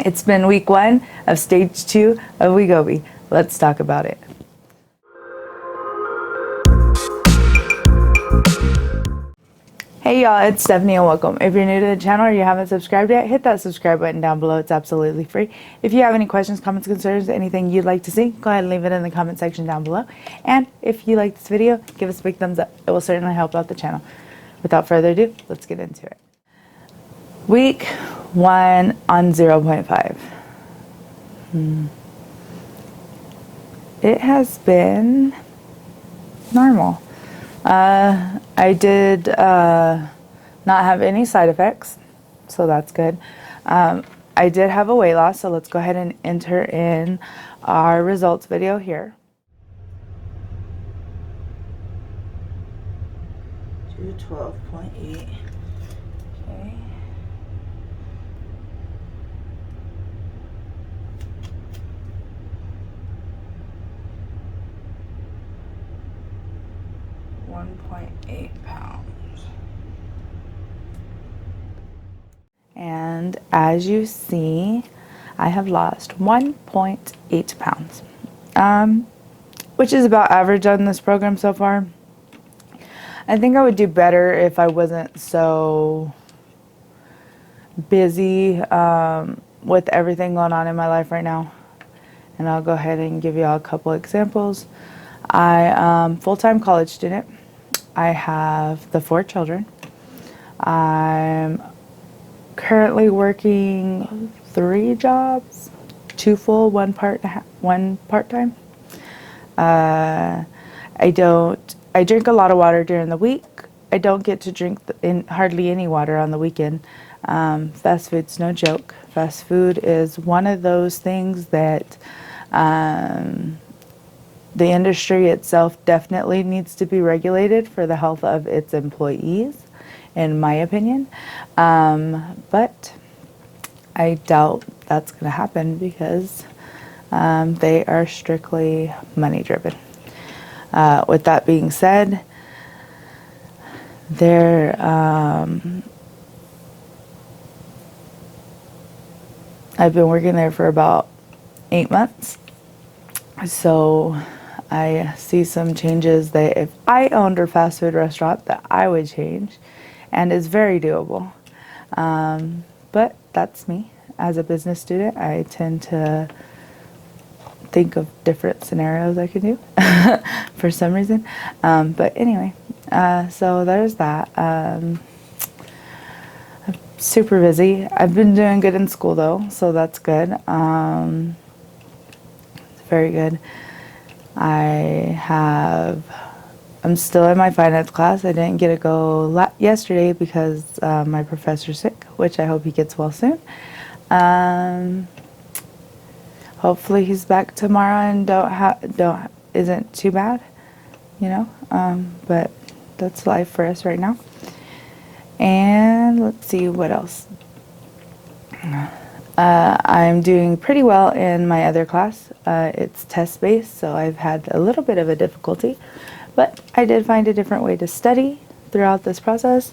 It's been week 1 of stage 2 of Wegovy. Let's talk about it. Hey y'all, it's Stephanie and welcome. If you're new to the channel or you haven't subscribed yet, hit that subscribe button down below. It's absolutely free. If you have any questions, comments, concerns, anything you'd like to see, go ahead and leave it in the comment section down below. And if you like this video, give us a big thumbs up. It will certainly help out the channel. Without further ado, let's get into it. Week 1 on 0.5. It has been normal. I did not have any side effects, so that's good. I did have a weight loss, so let's go ahead and enter in our results video here. 212.8. Okay. .8 pounds. And as you see, I have lost 1.8 pounds, which is about average on this program so far. I think I would do better if I wasn't so busy with everything going on in my life right now. And I'll go ahead and give you all a couple examples. I am a full-time college student. I have the 4 children. I'm currently working 3 jobs, 2 full, 1 part-time. I drink a lot of water during the week. I don't get to drink hardly any water on the weekend. Fast food's no joke. Fast food is one of those things that the industry itself definitely needs to be regulated for the health of its employees, in my opinion. But I doubt that's going to happen because they are strictly money driven. With that being said, I've been working there for about 8 months. So I see some changes that if I owned a fast food restaurant that I would change, and it's very doable. But that's me. As a business student, I tend to think of different scenarios I could do for some reason. But anyway, so there's that. I'm super busy. I've been doing good in school though, so that's good. Very good. I'm still in my finance class. I didn't get to go yesterday because my professor's sick, which I hope he gets well soon. Hopefully he's back tomorrow and isn't too bad, you know. But that's life for us right now. And let's see what else. I'm doing pretty well in my other class. It's test-based, so I've had a little bit of a difficulty, but I did find a different way to study throughout this process.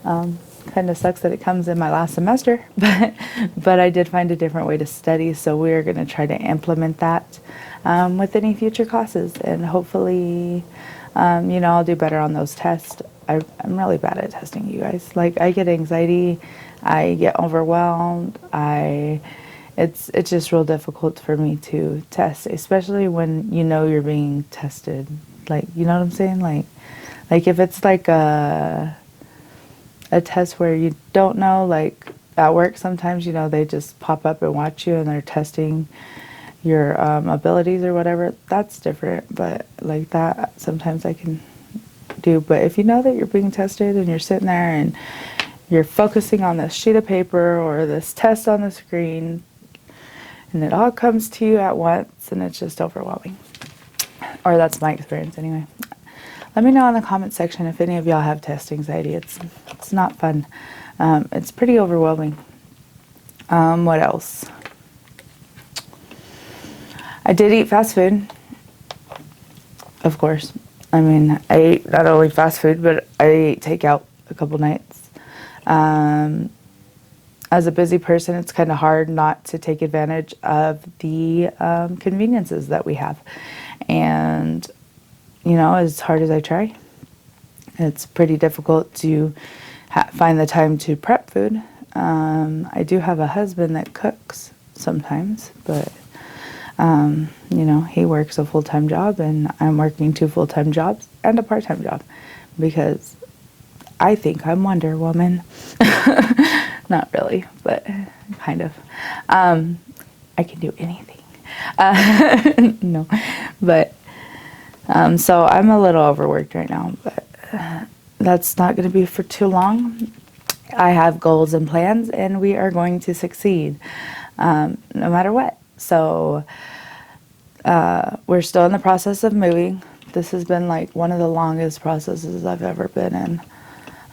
Kind of sucks that it comes in my last semester, but I did find a different way to study, so we're going to try to implement that with any future classes, and hopefully, I'll do better on those tests. I'm really bad at testing, you guys. Like, I get anxiety, I get overwhelmed, it's just real difficult for me to test, especially when you know you're being tested. Like, you know what I'm saying? Like if it's like a test where you don't know, like at work sometimes, they just pop up and watch you and they're testing your abilities or whatever. That's different, but like that sometimes I can do. But if you know that you're being tested and you're sitting there and you're focusing on this sheet of paper or this test on the screen and it all comes to you at once and it's just overwhelming, or that's my experience anyway. Let me know in the comment section if any of y'all have test anxiety. It's not fun. It's pretty overwhelming. What else? I did eat fast food, of course. I mean, I ate not only fast food, but I ate takeout a couple nights. as a busy person, it's kind of hard not to take advantage of the conveniences that we have. And, you know, as hard as I try, it's pretty difficult to find the time to prep food. I do have a husband that cooks sometimes, but, you know, he works a full-time job, and I'm working 2 full-time jobs and a part-time job because I think I'm Wonder Woman. Not really, but kind of. I can do anything. No, but so I'm a little overworked right now, but that's not going to be for too long. I have goals and plans, and we are going to succeed no matter what. So we're still in the process of moving. This has been like one of the longest processes I've ever been in.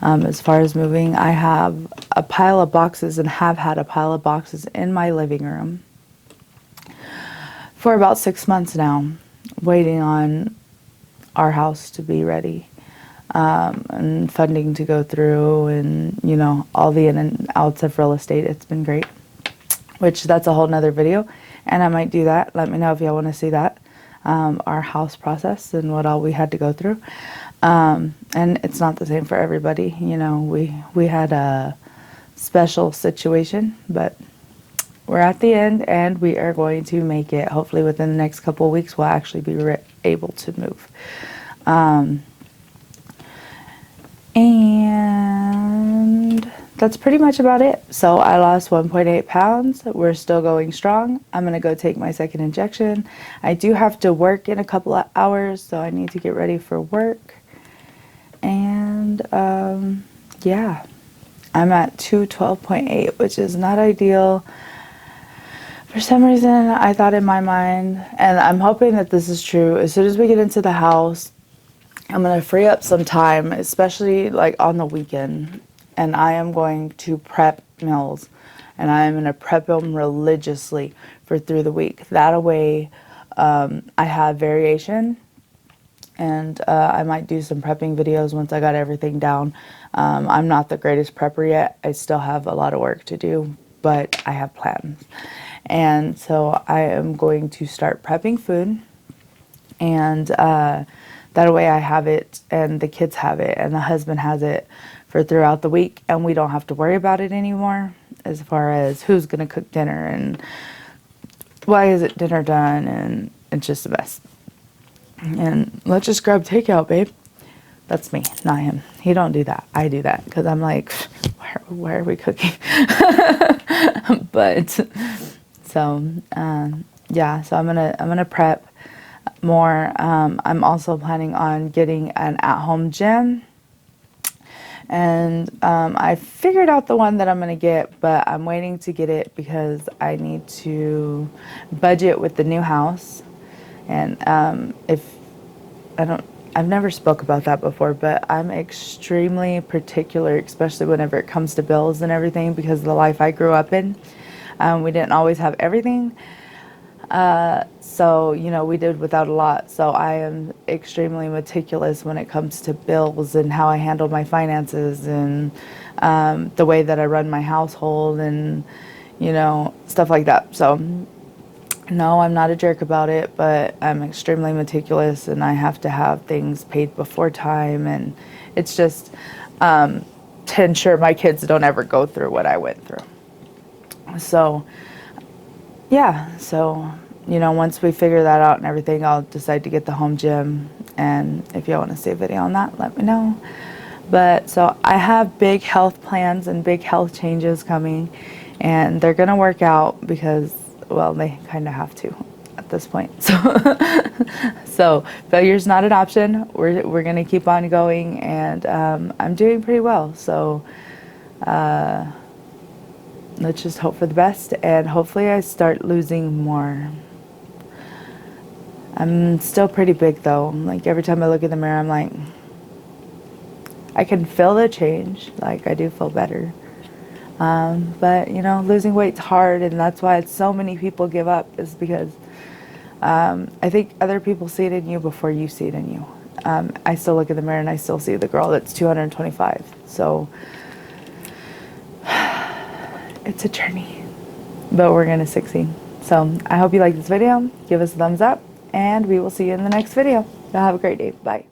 As far as moving, I have a pile of boxes and have had a pile of boxes in my living room for about 6 months now, waiting on our house to be ready, and funding to go through, and, you know, all the in and outs of real estate. It's been great, which that's a whole nother video, and I might do that. Let me know if y'all want to see that, our house process and what all we had to go through. And it's not the same for everybody. You know, we had a special situation, but we're at the end, and we are going to make it. Hopefully within the next couple of weeks, we'll actually be able to move. And that's pretty much about it. So I lost 1.8 pounds. We're still going strong. I'm going to go take my second injection. I do have to work in a couple of hours, so I need to get ready for work. And yeah, I'm at 212.8, which is not ideal. For some reason, I thought in my mind, and I'm hoping that this is true, as soon as we get into the house, I'm going to free up some time, especially like on the weekend, and I am going to prep meals, and I am going to prep them religiously for through the week. That way, I have variation. And I might do some prepping videos once I got everything down. I'm not the greatest prepper yet. I still have a lot of work to do, but I have plans. And so I am going to start prepping food. And that way I have it, and the kids have it, and the husband has it for throughout the week. And we don't have to worry about it anymore as far as who's going to cook dinner and why isn't dinner done. And it's just a mess. And let's just grab takeout, babe. That's me, not him. He don't do that. I do that because I'm like, why are we cooking? But so yeah, so I'm gonna prep more. I'm also planning on getting an at-home gym, and I figured out the one that I'm gonna get, but I'm waiting to get it because I need to budget with the new house. And I've never spoke about that before, but I'm extremely particular, especially whenever it comes to bills and everything, because of the life I grew up in. We didn't always have everything. So, you know, we did without a lot. So I am extremely meticulous when it comes to bills and how I handle my finances, and the way that I run my household, and, you know, stuff like that. So no, I'm not a jerk about it, but I'm extremely meticulous, and I have to have things paid before time, and it's just to ensure my kids don't ever go through what I went through. So yeah, so, you know, once we figure that out and everything, I'll decide to get the home gym, and if y'all want to see a video on that, let me know. But so I have big health plans and big health changes coming, and they're gonna work out because, well, they kind of have to at this point. So failure's not an option. We're going to keep on going, and I'm doing pretty well. So let's just hope for the best, and hopefully I start losing more. I'm still pretty big though. Like every time I look in the mirror, I'm like, I can feel the change. Like I do feel better. But, you know, losing weight's hard, and that's why so many people give up, is because I think other people see it in you before you see it in you. I still look in the mirror and I still see the girl that's 225. So it's a journey, but we're gonna succeed. So I hope you like this video. Give us a thumbs up, and we will see you in the next video. Y'all have a great day. Bye.